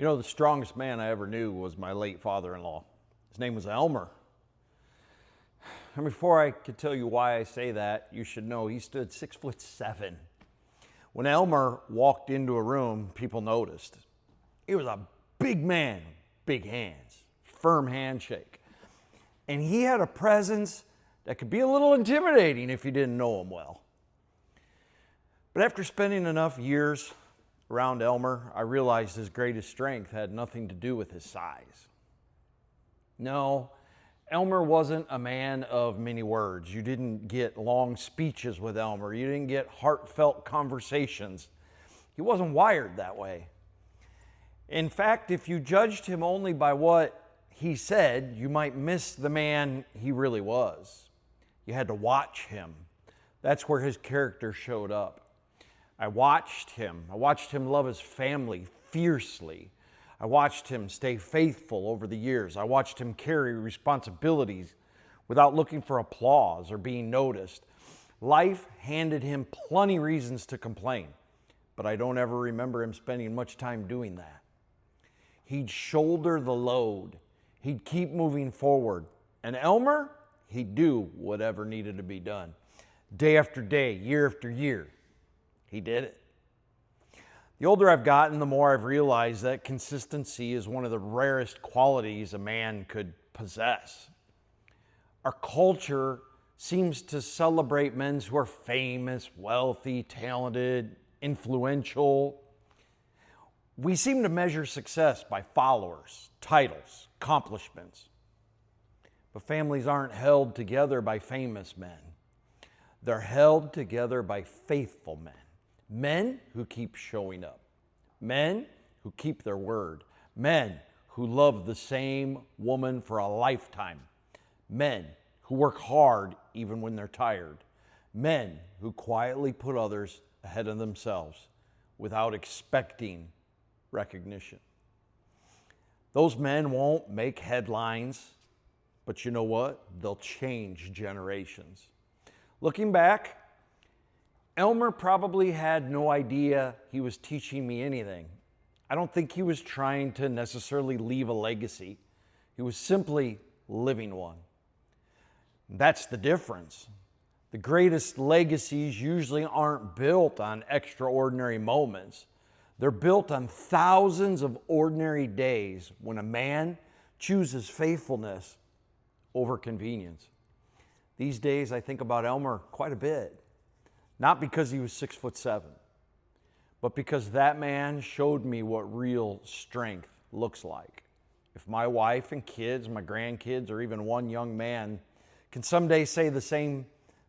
You know, the strongest man I ever knew was my late father-in-law. His name was Elmer. And before I could tell you why I say that, you should know he stood 6'7". When Elmer walked into a room, people noticed. He was a big man, big hands, firm handshake. And he had a presence that could be a little intimidating if you didn't know him well. But after spending enough years around Elmer, I realized his greatest strength had nothing to do with his size. No, Elmer wasn't a man of many words. You didn't get long speeches with Elmer. You didn't get heartfelt conversations. He wasn't wired that way. In fact, if you judged him only by what he said, you might miss the man he really was. You had to watch him. That's where his character showed up. I watched him love his family fiercely. I watched him stay faithful over the years. I watched him carry responsibilities without looking for applause or being noticed. Life handed him plenty reasons to complain, but I don't ever remember him spending much time doing that. He'd shoulder the load. He'd keep moving forward. And Elmer, he'd do whatever needed to be done. Day after day, year after year, he did it. The older I've gotten, the more I've realized that consistency is one of the rarest qualities a man could possess. Our culture seems to celebrate men who are famous, wealthy, talented, influential. We seem to measure success by followers, titles, accomplishments. But families aren't held together by famous men. They're held together by faithful men. Men who keep showing up. Men who keep their word. Men who love the same woman for a lifetime. Men who work hard even when they're tired. Men who quietly put others ahead of themselves without expecting recognition. Those men won't make headlines, but you know what? They'll change generations. Looking back, Elmer probably had no idea he was teaching me anything. I don't think he was trying to necessarily leave a legacy. He was simply living one. That's the difference. The greatest legacies usually aren't built on extraordinary moments. They're built on thousands of ordinary days when a man chooses faithfulness over convenience. These days, I think about Elmer quite a bit. Not because he was 6'7", but because that man showed me what real strength looks like. If my wife and kids, my grandkids, or even one young man can someday say the same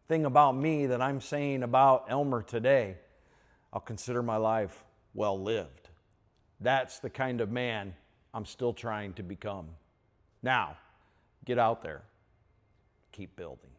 thing about me that I'm saying about Elmer today, I'll consider my life well lived. That's the kind of man I'm still trying to become. Now, get out there, keep building.